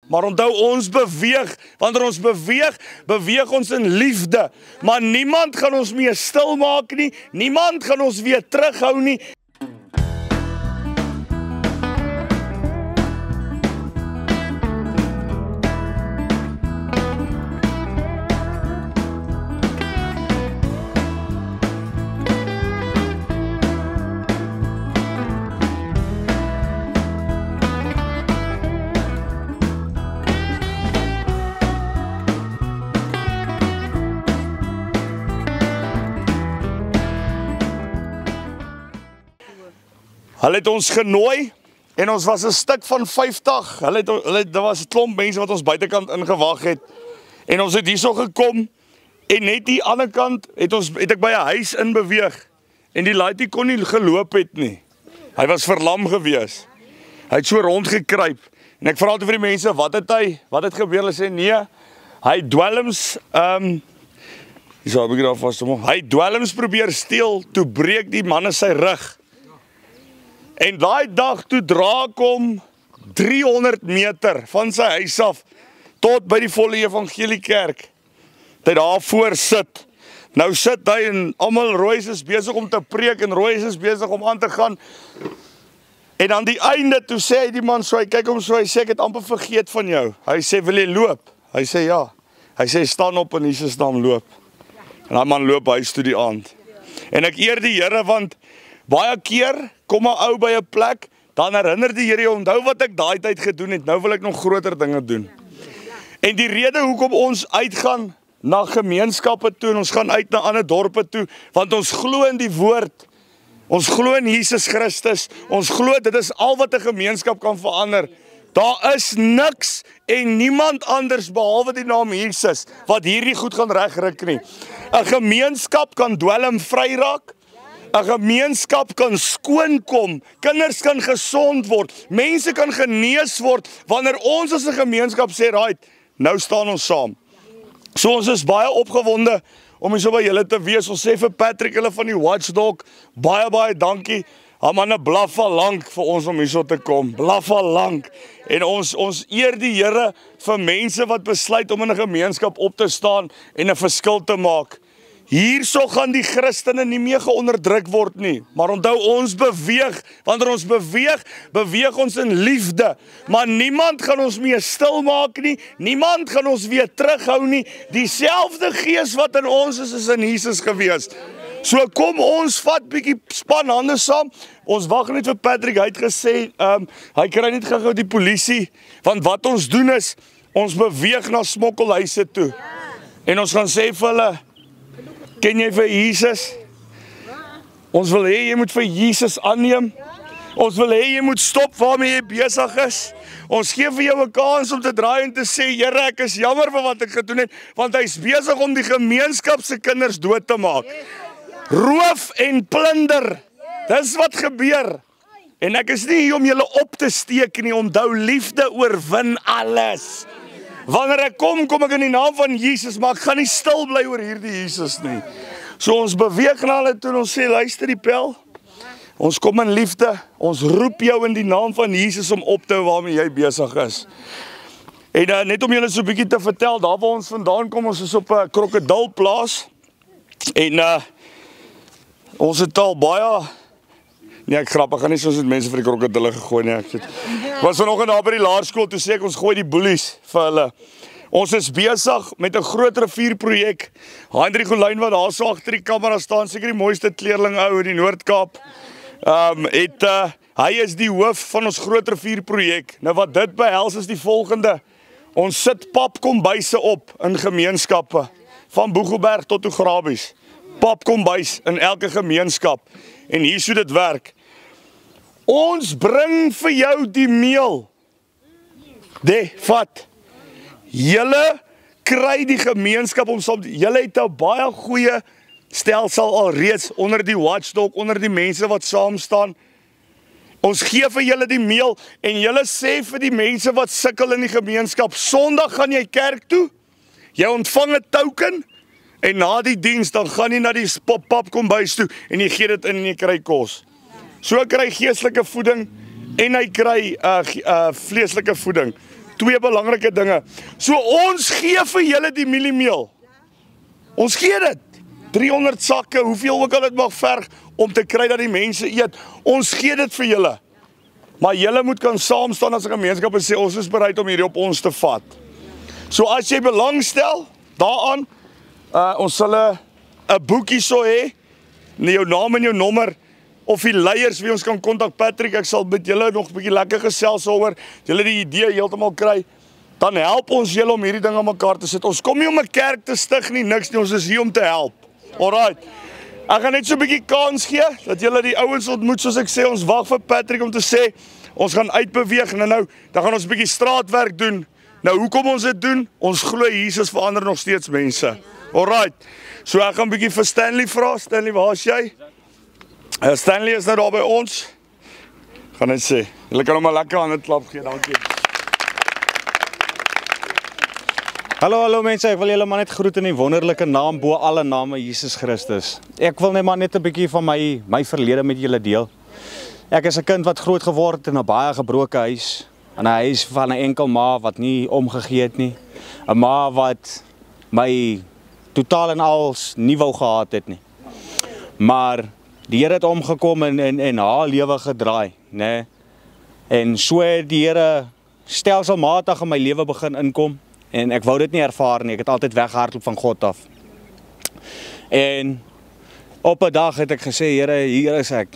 Maar onthou, ons beweeg. Wanneer ons beweeg ons in liefde. Maar niemand gaan ons meer stil maak nie. Niemand gaan ons weer terughou nie. Hulle het ons genooi en ons was 'n stuk van 50. Daar was 'n klomp mense wat ons buitekant ingewag het. En ons het hierso gekom en net die ander kant het ek by 'n huis inbeweeg. En die laaitjie kon nie geloop het nie. Hy was verlam gewees. Hy het so rondgekruip. En ek vra toe vir die mense, wat het gebeur? Hulle sê nee, hy dwelms hy dwelms probeer steel, toe breek die manne sy rug. En daai dag toe dra ek hom 300 meter van sy huis af tot by die Volle Evangelie Kerk. Hy daar voor sit. Nou sit hy en almal Royce is besig om te preek en Royce is besig om aan te gaan. En aan die einde toe sê hy die man so, hy kyk hom so, hy sê ek het amper vergeet van jou. Hy sê wil jy loop? Hy sê ja. Hy sê staan op in Jesus naam loop. En daai man loop huis toe die aand. En ek eer die Here want baie keer kom 'n ou by 'n plek, dan herinner die Here, onthou wat ek daai tyd gedoen het, nou wil ek nog groter dinge doen. En die rede hoekom ons uitgaan na gemeenskappe toe en ons gaan uit na ander dorpe toe, want ons glo in die woord. Ons glo in Jesus Christus. Ons glo dit is al wat 'n gemeenskap kan verander. Daar is niks en niemand anders behalwe die naam Jesus wat hierdie goed gaan regryk nie. 'n Gemeenskap kan dwelmvry raak. 'n Gemeenskap kan skoon kom, kinders kan gesond word, mense kan genees word, wanneer ons as 'n gemeenskap sê, right, nou staan ons saam. So ons is baie opgewonde om hier so by julle te wees. Ons sê vir Patrick, hulle van die Watchdog, baie dankie. Hy manne blaf al lank vir ons om hier so te kom, blaf al lank. En ons eer die Here vir mense wat besluit om in 'n gemeenskap op te staan en 'n verskil te maak. Hierso gaan die Christene nie meer geonderdruk word nie, maar onthou ons beweeg, wanneer ons beweeg ons in liefde, maar niemand gaan ons meer stil maak nie, niemand gaan ons weer terughou nie, dieselfde gees wat in ons is in Jesus gewees. So kom ons vat bietjie span hande saam, ons wag net vir Patrick, hy het gesê, hy kry net gou die polisie, want wat ons doen is, ons beweeg na smokkelhuise toe, en ons gaan sê vir hulle, ken jy vir Jesus? Ons wil hê jy moet vir Jesus aanneem. Ons wil hê jy moet stop waarmee jy besig is. Ons gee vir jou 'n kans om te draai en te sê, Here, ek is jammer vir wat ek gedoen het, want hy's besig om die gemeenskap se kinders dood te maak. Roof en plunder. Dis wat gebeur. En ek is nie hier om julle op te steek nie, onthou liefde oorwin alles. Wanneer ek kom ek in die naam van Jesus, maar ek gaan nie stil bly oor hierdie Jesus nie. So ons beweeg na hulle toe en ons sê, luister die pel, ons kom in liefde, ons roep jou in die naam van Jesus om op te hou waarmee jy besig is. En net om julle so 'n bietjie te vertel, daar waar ons vandaan kom, ons is op 'n krokodilplaas, en ons het al baie, nee ek grap, ek gaan nie soos mense vir die krokodille gegooi nie, ek was vanoggend daar by die laerskool, toe sê ek ons gooi die boelies vir hulle. Ons is besig met 'n groot rivierprojek. Hendrik Golyn wat daar so agter die kamera staan, seker die mooiste kleerling ou in die Noord-Kaap. Hy is die hoof van ons groot rivierprojek. Nou wat dit behels is die volgende. Ons sit papkombuise op in gemeenskappe, van Boegelberg tot Oegrabies. Papkombuis in elke gemeenskap. En hier so dit werk. Ons bring vir jou die meel. Vat. Julle kry die gemeenskap om saam, julle het 'n baie goeie stelsel al reeds onder die Watchdog, onder die mense wat saam staan. Ons gee vir julle die meel en julle sê vir die mense wat sukkel in die gemeenskap, Sondag gaan jy kerk toe, jy ontvang 'n token en na die diens dan gaan jy na die papkombuis toe en jy gee dit in en jy kry kos. So kry geestelike voeding en hy kry vleeslike voeding. twee belangrike dinge. So ons gee vir julle die mieliemeel. Ons gee dit. 300 sakke, hoeveel ook al dit mag verg, om te kry dat die mense eet. Ons gee dit vir julle. Maar julle moet kan saam staan as 'n gemeenskap en sê, ons is bereid om hierdie op ons te vat. So as jy belangstel daaraan, ons sal 'n boekie so hê, jou naam en jou nommer, of die leiers wie ons kan kontak. Patrick, ek sal met julle nog 'n bietjie lekker gesels oor, julle die idee heeltemal kry, dan help ons julle om hierdie ding aan mekaar te sit. Ons kom nie om 'n kerk te stig nie, niks nie, ons is hier om te help. Alright. Ek gaan net so 'n bietjie kans gee, dat julle die ouens ontmoet, soos ek sê, ons wag vir Patrick om te sê, ons gaan uitbeweeg, en nou, dan gaan ons 'n bietjie straatwerk doen. Nou, hoekom ons dit doen? Ons glo Jesus verander nog steeds mense. Alright, so ek gaan 'n bietjie vir Stanley vra. Stanley, waar is jy? Stanley is nou daar by ons. Gaan net sê, julle kan hom maar lekker aan 'n klap gee, dankie. Hallo mense, ek wil julle maar net groet in die wonderlike naam bo alle name, Jesus Christus. Ek wil net maar net 'n bietjie van my verlede met julle deel. Ek is 'n kind wat groot geword het in 'n baie gebroke huis. In 'n huis van 'n enkel ma wat nie omgegee het nie. 'n Ma wat my totaal en als nie wou gehad het nie. Maar die Here het omgekom en haar lewe gedraai, né? En so het die Here stelselmatig in my lewe begin inkom. En ek wou dit nie ervaar nie, ek het altyd weggehardloop van God af. En op 'n dag het ek gesê, Here, hier is ek.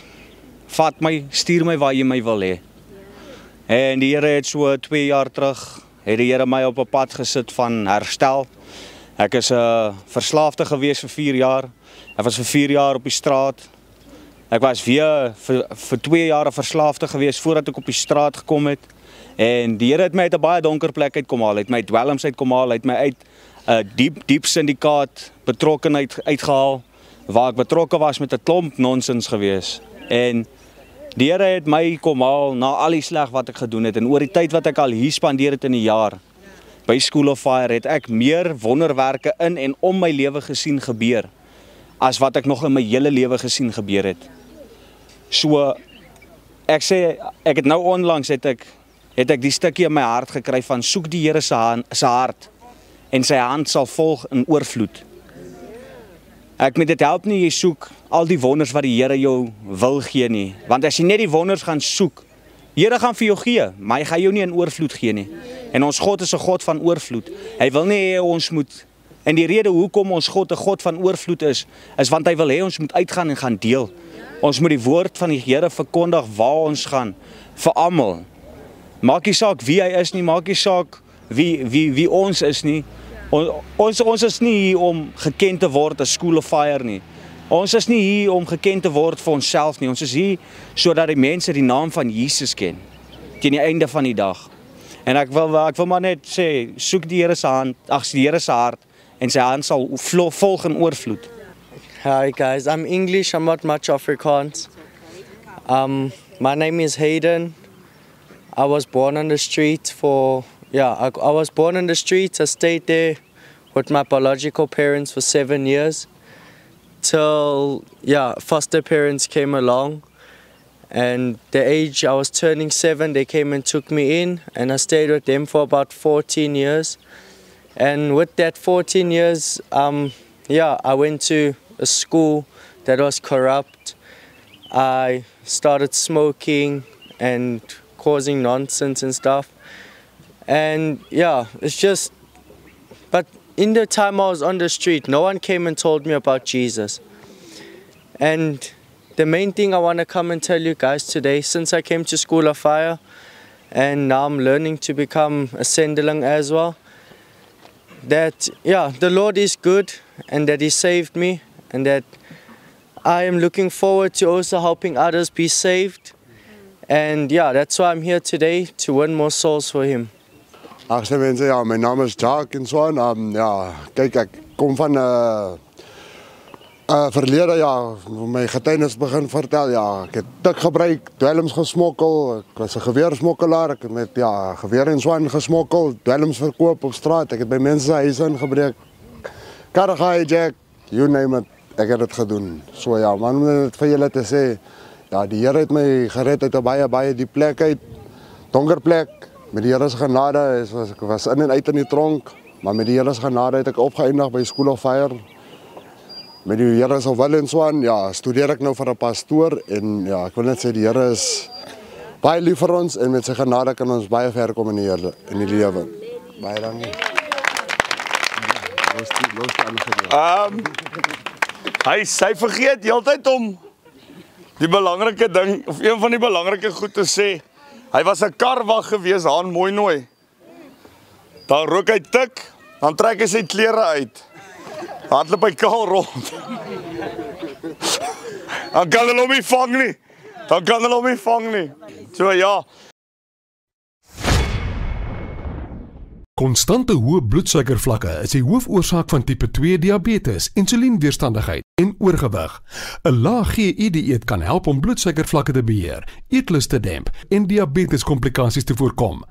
Vat my, stuur my waar jy my wil hê. En die Here het so 2 jaar terug, het die Here my op 'n pad gesit van herstel. Ek is 'n verslaafde gewees vir 4 jaar. Ek was vir 4 jaar op die straat. Ek was weer vir 2 jaar 'n verslaafde gewees voordat ek op die straat gekom het. En die Here het my uit 'n baie donker plek uitkom haal, het my dwelms uitkom haal, het my uit 'n diep syndikaat betrokkenheid uitgehaal, waar ek betrokke was met 'n klomp nonsens gewees. En die Here het my kom haal na al die sleg wat ek gedoen het, en oor die tyd wat ek al hier spandeer het in die jaar, by School of Fire, het ek meer wonderwerke in en om my lewe gesien gebeur, as wat ek nog in my hele lewe gesien gebeur het. So, ek sê, ek het nou onlangs het ek die stukkie in my hart gekry van soek die Here se hart en sy hand sal volg in oorvloed. Ek met dit help nie jy soek al die wonders wat die Here jou wil gee nie, want as jy net die wonders gaan soek, Here gaan vir jou gee, maar hy gaan jou nie in oorvloed gee nie. En ons God is 'n God van oorvloed. Hy wil nie hê ons moet, en die rede hoekom ons God 'n God van oorvloed is want hy wil hê ons moet uitgaan en gaan deel. Ons moet die woord van die Here verkondig waar ons gaan, vir almal. Maak nie saak wie hy is nie, maak nie saak wie ons is nie. Ons is nie hier om geken te word as School of Fire nie. Ons is nie hier om geken te word vir onsself nie. Ons is hier sodat die mense die naam van Jesus ken teen die einde van die dag. En ek wil maar net sê, soek die Here se hand, die Here se hart, en sy hand sal volg in oorvloed. Hi guys, I'm English, I'm not much Afrikaans. My name is Hayden. I was born on the street I was born on the streets. I stayed there with my biological parents for 7 years. Till, foster parents came along. And the age I was turning 7, they came and took me in. And I stayed with them for about 14 years. And with that 14 years, I went to a school that was corrupt. I started smoking and causing nonsense and stuff. And it's just, but in the time I was on the street, no one came and told me about Jesus. And the main thing I want to come and tell you guys today, since I came to School of Fire, and now I'm learning to become a sendeling as well, that the Lord is good, and that He saved me, and that I am looking forward to also helping others be saved. And that's why I'm here today, to win more souls for Him. Agste mense, my naam is Jacques en so aan. Kyk, ek kom van verlede, my getuienis begin vertel. Ek het tik gebruik, dwelms gesmokkel, ek was 'n geweersmokkelaar, ek het met geweer en so aan gesmokkel, dwelms verkoop op straat, ek het by mense se huise ingebreek, karre gehijack, you name it, ek het dit gedoen. So man, om dit vir julle te sê, die Here het my gered uit 'n baie diep plek uit, donker plek, Met die Here se genade ek was in en uit in die tronk, maar met die Here se genade het ek opgeëindig by School of Fire. Met die Here se wil en Swan, ja, studeer ek nou vir 'n pastoor en ja, ek wil net sê die Here is baie lief vir ons en met sy genade kan ons baie ver kom in die lewe. Baie dankie. Hy vergeet heeltyd om die belangrike ding, of een van die belangrike goed te sê. Hy was 'n karwag gewees, daar in Mooinooi. Dan rook hy tik, dan trek hy sy klere uit. Hardloop hy kaal rond. Dan kan hulle hom nie vang nie. So ja. Konstante hoë bloedsuikervlakke is die hoofoorsaak van tipe 2 diabetes, insulienweerstandigheid en oorgewig. 'n Lae GI-dieet kan help om bloedsuikervlakke te beheer, eetlus te demp en diabeteskomplikasies te voorkom.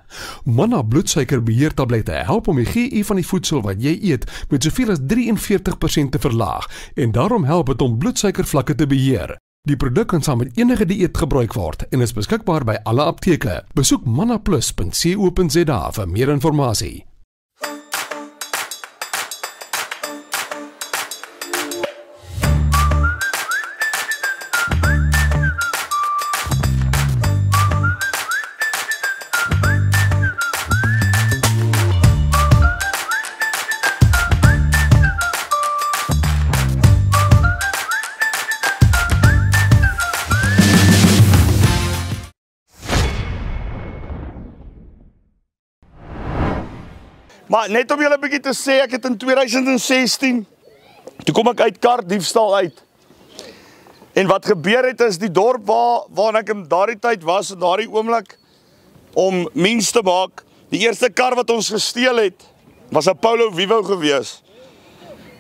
Manna bloedsuikerbeheertablette help om die GI van die voedsel wat jy eet met soveel as 43% te verlaag en daarom help dit om bloedsuikervlakke te beheer. Die produk kan saam met enige dieet gebruik word en is beskikbaar by alle apteke. Besoek mannaplus.co.za vir meer inligting. Maar net om julle 'n bietjie te sê, ek het in 2016, toe kom ek uit kardiefstal uit. En wat gebeur het is, die dorp waar ek in daardie tyd was, in daardie oomblik, om mens te maak, die eerste kar wat ons gesteel het, was 'n Polo Vivo gewees.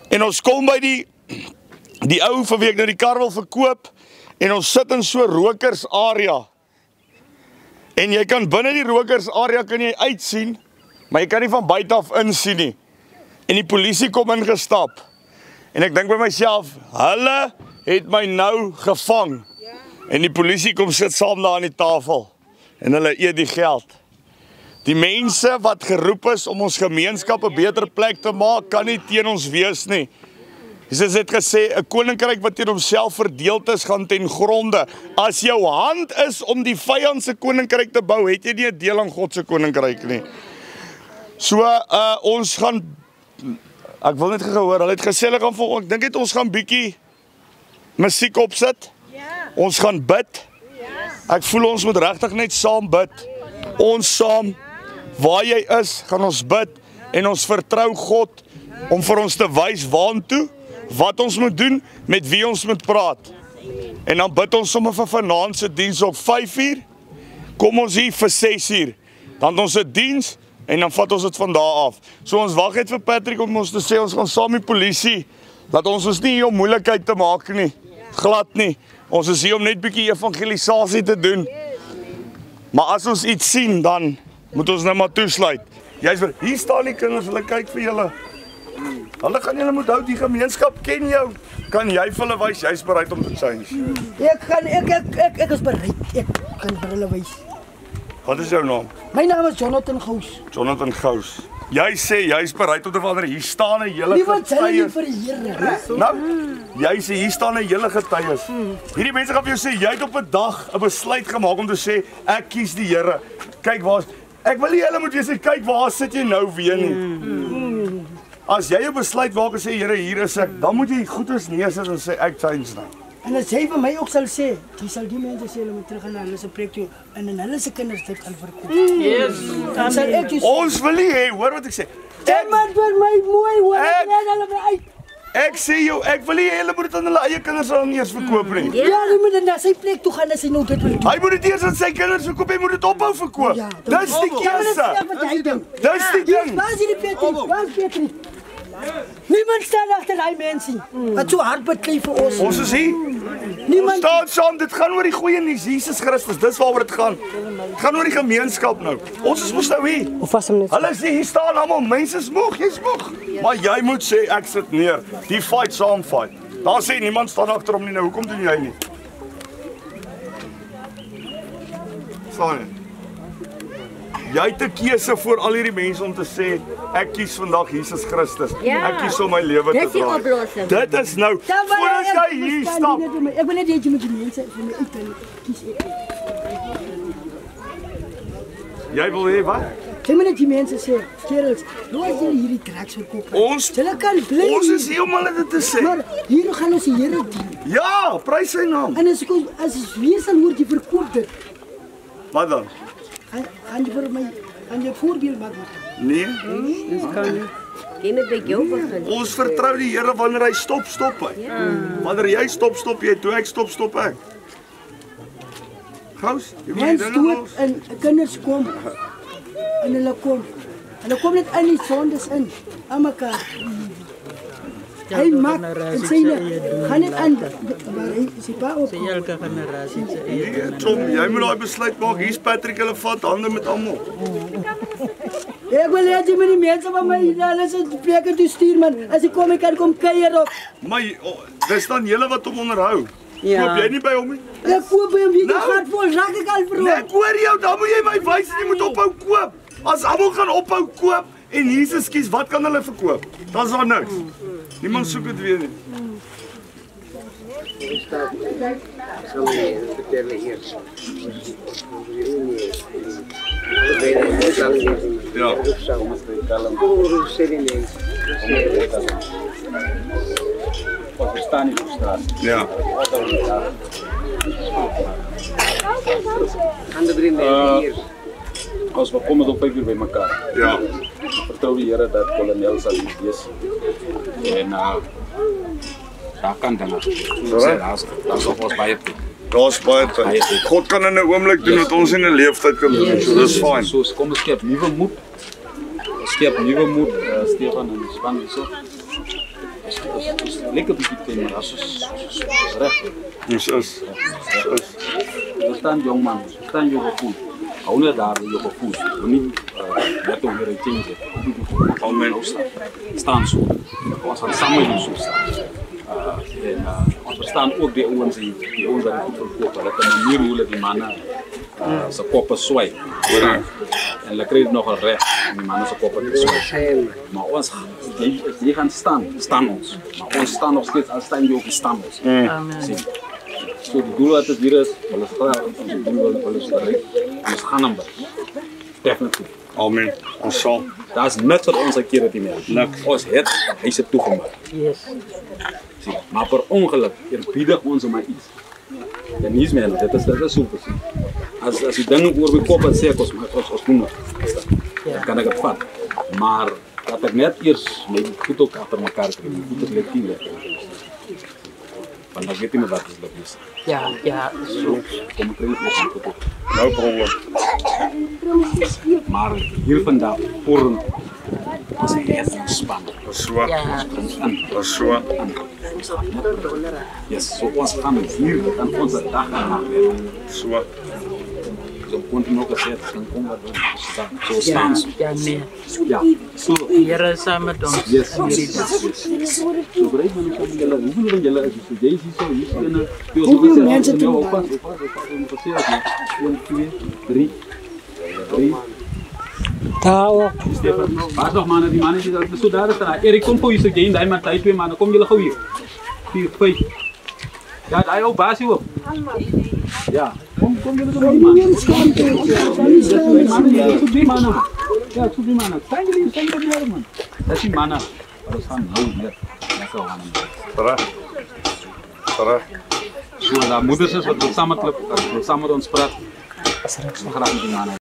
En ons kom by die ou vir wie ek nou die kar wil verkoop, en ons sit in so rokers area. En jy kan binne die rokers area kan jy uitsien, maar jy kan nie van buite af insien nie. En die polisie kom ingestap. En ek dink by myself, hulle het my nou gevang. En die polisie kom sit saam daar aan die tafel. En hulle eet die geld. Die mense wat geroep is om ons gemeenskap 'n beter plek te maak, kan nie teen ons wees nie. Jesus het gesê, 'n koninkryk wat teen homself verdeeld is, gaan ten gronde. As jou hand is om die vyand se koninkryk te bou, het jy nie 'n deel aan God se koninkryk nie. So, ons gaan, ek wil net gehoor, hulle het gesê, ek dink het ons gaan bietjie musiek opsit. Ons gaan bid. Ek voel ons moet regtig net saam bid. Ons saam, waar jy is, gaan ons bid. En ons vertrou God om vir ons te wys waantoe, wat ons moet doen, met wie ons moet praat. En dan bid ons sommer vir vanaand se diens op 5:00. Kom ons hier vir 6:00. Dan ons 'n diens. En dan vat ons dit van daar af. So ons wag net vir Patrick om ons te sê, ons gaan saam met die polisie, dat ons nie hier om moeilikheid te maak nie, glad nie. Ons is hier om net bietjie evangelisasie te doen. Maar as ons iets sien, dan moet ons nou maar toesluit. Hier staan die kinders, hulle kyk vir julle. Hulle gaan julle moet hou, die gemeenskap ken jou. Kan jy vir hulle wys, jy's bereid om te change? Ek is bereid, ek kan vir hulle wys. Wat is jou naam? My naam is Jonathan Gous. Jonathan Gous. Jy sê, jy's bereid om te verander, hier staan 'n hele Niemand sê nie vir die Here. Nou, jy sê, hier staan 'n hele getuies. Hierdie mense gaan vir jou sê, jy het op 'n dag 'n besluit gemaak om te sê, ek kies die Here. Kyk waar, ek wil nie hulle moet weet, kyk waar sit jy nou weer nie. As jy 'n besluit maak en sê, Here, hier is ek, dan moet jy goeders neersit en sê, ek change nou. En as jy vir my ook sal sê, jy sal die mense sê, hulle moet terug gaan na hulle se plek toe, en in hulle se kinders dit gaan verkoop. Dan sal ek jy Ons wil nie hê, hoor wat ek sê. Iemand vir my mooi hoor, ek hulle my uit. Ek sê jou, ek wil nie hê hulle moet dit aan hulle eie kinders al eers verkoop nie. Ja, hy moet dit na sy plek toe gaan as hy nou dit wil doen. Hy moet dit eers aan sy kinders verkoop, hy moet dit ophou verkoop. Ja, Dis die keuse. Dis die ding. Waar is die Patrick? Waar is Patrick? Niemand staan agter daai mense. Wat so hard beklei vir ons. Ons is hier. Niemand Staan saam, dit gaan oor die goeie nuus, Jesus Christus, dis waaroor dit gaan. Dit gaan oor die gemeenskap nou. Ons is mos nou hier. Of was hom net. Hulle sê hier staan almal, mense is moeg, jy's moeg. Maar jy moet sê ek sit neer. Die fight saam fight. Daar sê niemand staan agter hom nie nou. Hoekom doen jy nie? Staan nie. Jy het 'n keuse vir al hierdie mense om te sê ek kies vandag Jesus Christus. Ek kies om my lewe te Dis die draai. oplossing. Dit is nou voordat jy hier stap. Ek wil net hê jy moet die mense vir my kies. Jy wil hê wat? Jy moet net die mense sê, kerels, nou as julle hierdie treks verkoop. Julle kan bly. Ons is hier om hulle dit te sê. Maar hier gaan ons die Here dien. Ja, prys sy naam. En as wie sal hoor jy verkoop dit? Wat dan? Gaan jy vir my aan jou voorbeeld maak? Nee. Dis kan nie. Jy moet by jou begin. Ons vertrou die Here wanneer hy stop hy. Wanneer jy stop jy, toe ek stop ek. Gous, jy moet Mens dinge dood los. en kinders kom. En hulle kom net in die sondes in, aan mekaar. Hy maak en sê gaan net aan, maar hy sê pa op. Sy elke generasie se Nee, Tom, jy moet daai besluit maak. Hier's Patrick, hulle vat hande met almal. Ek wil hê jy moet die mense van my hulle se preke toe stuur man. As ek kom, ek kan kom kuier op. Maar dis dan julle wat hom onderhou. Ja. Koop jy nie by hom nie? Ek koop by hom wie Nou. gaan vol raak ek al vir hom. Ek hoor jou, dan moet jy my wys jy moet ophou koop. As almal gaan ophou koop en Jesus kies, wat kan hulle verkoop? Dan's daar niks. Niemand soek dit weer nie. Ja. Ja. Ons kom met op 5 uur by mekaar. Ja. Vertrou die Here dat kolonel sal wees. En daar kan dan. Daar's nog ons baie te. Daar's baie tyd. God kan in 'n oomblik doen wat ons in 'n leeftyd kan doen. So dis fyn. So kom ons skep nuwe moed. Ons skep nuwe moed, Stefan en span hierso. Lekker bietjie teen, maar as ons reg. Dis is. Er staan jong man, er staan jong gevoel. Hou net daar jong gevoel. Niet net om weer een change. Hou men opstaan. Staan zo. Ons gaan samen hier zo staan. Ons verstaan ook die ouens wat die goed verkoop. Hulle kan manier hoe hulle die mannen se koppe swai. En hulle kry nog 'n reg om die mannen se koppe te swai. Maar ons die gaan staan ons. Maar ons staan nog steeds as staan jy ook staan ons. Amen. So die doel wat het hier is, hulle is graag ons doel hulle is bereik. Ons gaan hom bereik. Definitief. Amen. Ons sal. Daar's niks wat ons keer het nie meer. Niks. Ons het huise toegemaak. Yes. Sien, maar per ongeluk eerbiedig ons maar iets. En nie meer, dit is so presies. As die ding oor my kop het sê ek ons doen het. Dan kan ek dit vat. Maar dat ek net eers my goed ook agter mekaar kry. Goed het let nie. Want dan weet jy wat is dit is. Ja, So, kom ek kry nog goed op. No problem. Maar hier vandag vorm ons het span. Dis so. Dis so. Yes, so ons gaan hier dan ons dag en nag werk. So. So kon nog gesê dan kom wat doen. So staan. ja, nee. Ja. So Die Here is saam met ons. yes. in hierdie dag. So bereik men kan julle, hoeveel van julle is so jy is so hier binne. Hoeveel mense doen op pas. 1 2 3 Tao. Stefan, pas nog manne, die manne is so daar is daar. Erik kom voor hier so jy en daai man, daai twee manne, kom julle gou hier. 4 5. Ja, daai ou basie ook. Ja, kom julle gou hier man. Die manne. Ja, so die manne. Staan jullie meer man. Dat is die manne. Ons gaan nou meer. Lekker aan hem. Terug. So daar moeders is wat saam met ons praat. Ons graag met die manne.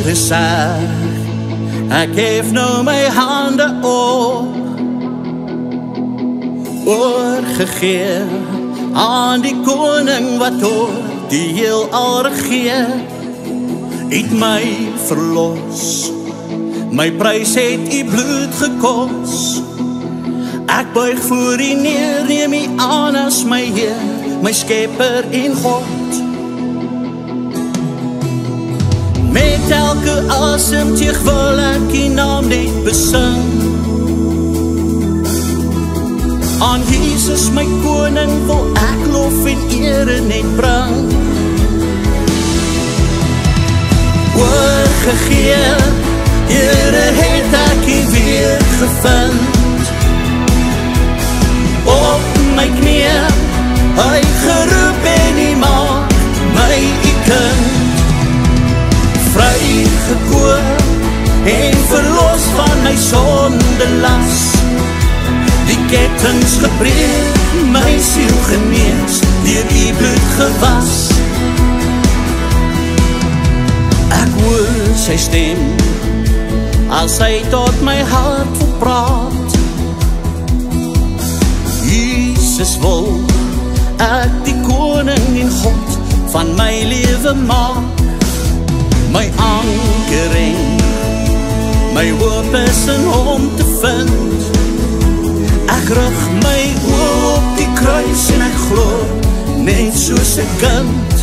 is ek hef nou my hande op, oorgegee aan die koning wat oor die heelal regeer, het my verlos, my prys het u bloed gekos, ek buig voor u neer, neem u aan as my Heer, my Skepper en God. Met elke asemteug wil ek u naam net besing, aan Jesus my koning wil ek lof en ere net bring. Oorgegee, Here het ek u weer gevind, op my knie, hy geroep en u maak my u kind, vrygekoop en verlos van my sondelas, die kettings gebreek, my siel genees, deur u bloed gewas. Ek hoor sy stem, as hy tot my hart wil praat, Jesus wil ek die koning en God van my lewe maak, my ankering, my hoop is in hom te vind, ek rig my oor op die kruis en ek glo, net soos 'n kind.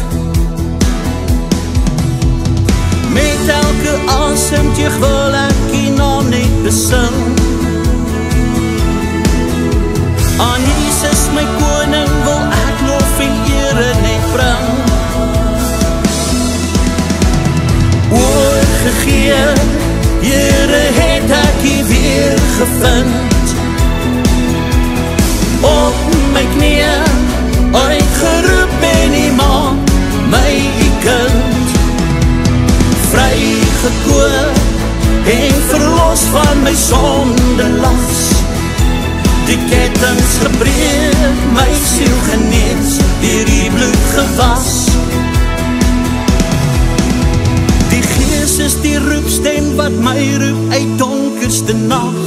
Met elke asemteug wil ek u naam net besing, aan Jesus my koning wil ek lof en ere net bring. Oorgegee, Here het ek u weer gevind, op my knie, uitgeroep en u maak my u kind, vrygekoop en verlos van my sondelas, die kettings gebreek, my siel genees, deur u bloed gewas. Die Gees is die roepstem wat my roep uit donkerste nag,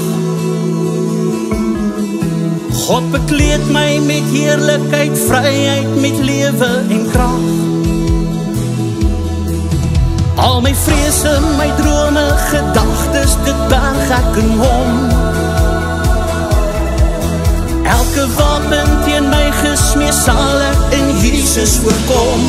God bekleed my met heerlikheid, vryheid, met lewe en krag. Al my vrese, my drome, gedagtes, dit berg ek in hom. Elke wapen teen my gesmees, sal ek in Jesus voorkom.